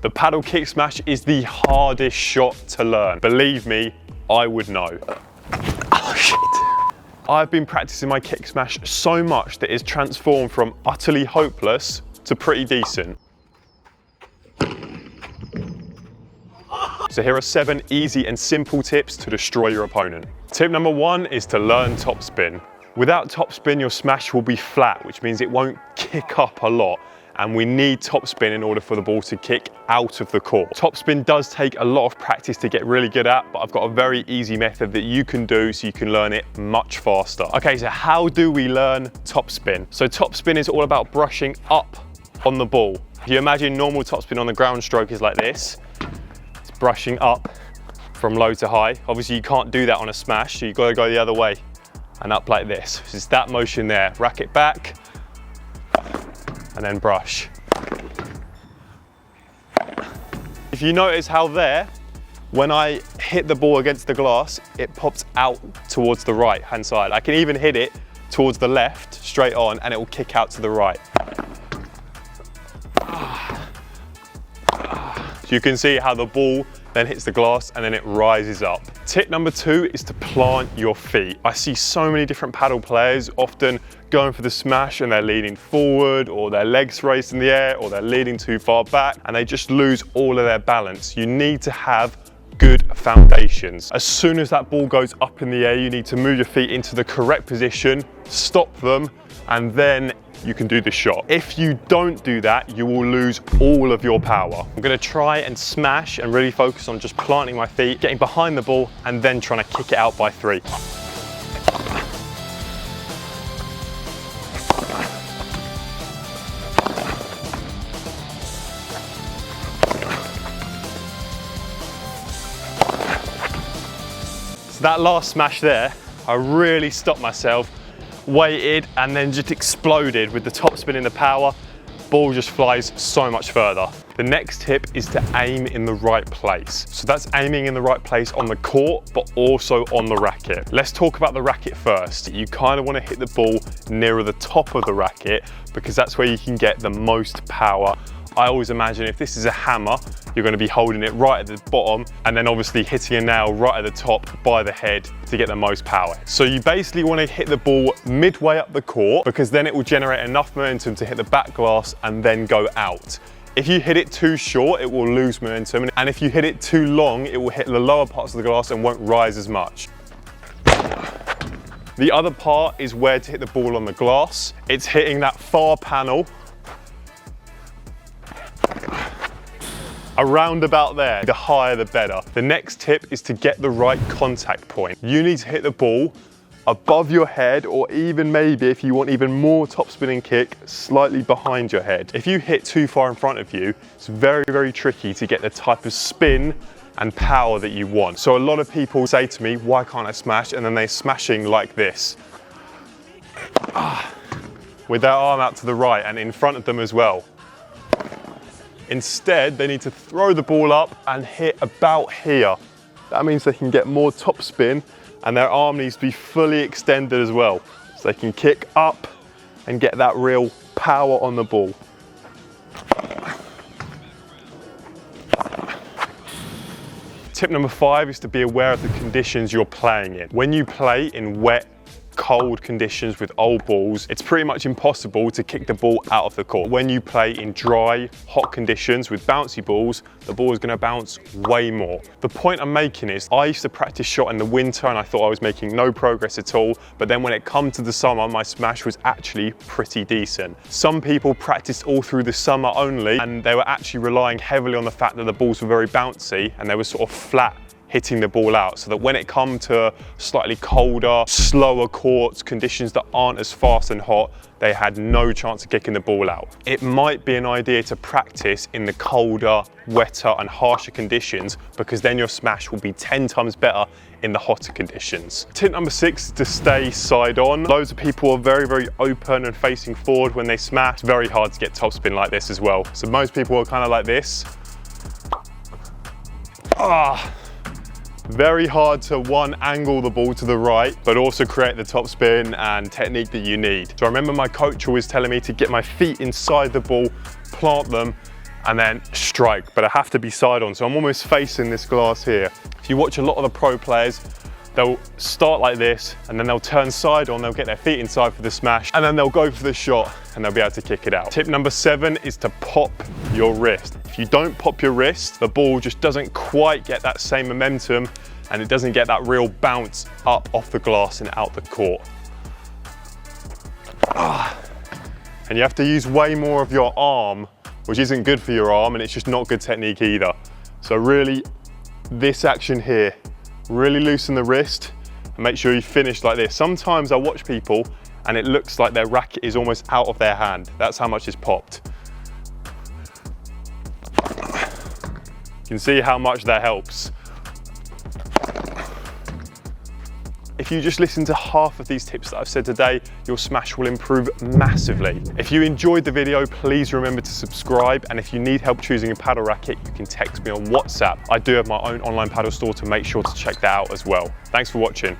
The paddle kick smash is the hardest shot to learn. Believe me, I would know. Oh shit. I've been practicing my kick smash so much that it's transformed from utterly hopeless to pretty decent. So here are 7 easy and simple tips to destroy your opponent. Tip number 1 is to learn topspin. Without topspin, your smash will be flat, which means it won't kick up a lot. And we need topspin in order for the ball to kick out of the court. Topspin does take a lot of practice to get really good at, but I've got a very easy method that you can do so you can learn it much faster. Okay, so how do we learn topspin? So topspin is all about brushing up on the ball. If you imagine normal topspin on the ground stroke is like this, it's brushing up from low to high. Obviously you can't do that on a smash, so you've got to go the other way and up like this. So it's that motion there, racket back, and then brush. If you notice how there, when I hit the ball against the glass, it pops out towards the right hand side. I can even hit it towards the left, straight on, and it will kick out to the right. So you can see how the ball then hits the glass and then it rises up. Tip number 2 is to plant your feet. I see so many different paddle players often going for the smash and they're leaning forward, or their legs raised in the air, or they're leaning too far back and they just lose all of their balance. You need to have good foundations. As soon as that ball goes up in the air, you need to move your feet into the correct position, stop them, and then you can do the shot. If you don't do that, you will lose all of your power. I'm gonna try and smash and really focus on just planting my feet, getting behind the ball, and then trying to kick it out by 3. So that last smash there, I really stopped myself, waited, and then just exploded with the topspin in the power. Ball just flies so much further. The next tip is to aim in the right place. So that's aiming in the right place on the court, but also on the racket. Let's talk about the racket first. You kind of want to hit the ball nearer the top of the racket because that's where you can get the most power. I always imagine if this is a hammer, you're going to be holding it right at the bottom and then obviously hitting a nail right at the top by the head to get the most power. So you basically want to hit the ball midway up the court because then it will generate enough momentum to hit the back glass and then go out. If you hit it too short, it will lose momentum, and if you hit it too long, it will hit the lower parts of the glass and won't rise as much. The other part is where to hit the ball on the glass. It's hitting that far panel around about there. The higher the better. The next tip is to get the right contact point. You need to hit the ball above your head, or even maybe if you want even more top spinning kick, slightly behind your head. If you hit too far in front of you, it's very, very tricky to get the type of spin and power that you want. So a lot of people say to me, why can't I smash? And then they're smashing like this. With their arm out to the right and in front of them as well. Instead, they need to throw the ball up and hit about here. That means they can get more top spin and their arm needs to be fully extended as well. So they can kick up and get that real power on the ball. Tip number 5 is to be aware of the conditions you're playing in. When you play in wet, cold conditions with old balls, it's pretty much impossible to kick the ball out of the court. When you play in dry, hot conditions with bouncy balls, the ball is going to bounce way more. The point I'm making is, I used to practice shot in the winter and I thought I was making no progress at all, but then when it come to the summer, my smash was actually pretty decent. Some people practiced all through the summer only, and they were actually relying heavily on the fact that the balls were very bouncy and they were sort of flat hitting the ball out, so that when it come to slightly colder, slower courts, conditions that aren't as fast and hot, they had no chance of kicking the ball out. It might be an idea to practice in the colder, wetter and harsher conditions, because then your smash will be 10 times better in the hotter conditions. Tip number 6 is to stay side on. Loads of people are very, very open and facing forward when they smash. It's very hard to get topspin like this as well. So most people are kind of like this. Very hard to angle the ball to the right, but also create the top spin and technique that you need. So I remember my coach always telling me to get my feet inside the ball, plant them, and then strike, but I have to be side on. So I'm almost facing this glass here. If you watch a lot of the pro players, they'll start like this and then they'll turn side on, they'll get their feet inside for the smash and then they'll go for the shot and they'll be able to kick it out. Tip number 7 is to pop your wrist. If you don't pop your wrist, the ball just doesn't quite get that same momentum and it doesn't get that real bounce up off the glass and out the court. And you have to use way more of your arm, which isn't good for your arm and it's just not good technique either. So really, this action here, really loosen the wrist and make sure you finish like this. Sometimes I watch people and it looks like their racket is almost out of their hand. That's how much is popped. You can see how much that helps. If you just listen to half of these tips that I've said today, your smash will improve massively. If you enjoyed the video, please remember to subscribe. And if you need help choosing a paddle racket, you can text me on WhatsApp. I do have my own online paddle store, to make sure to check that out as well. Thanks for watching.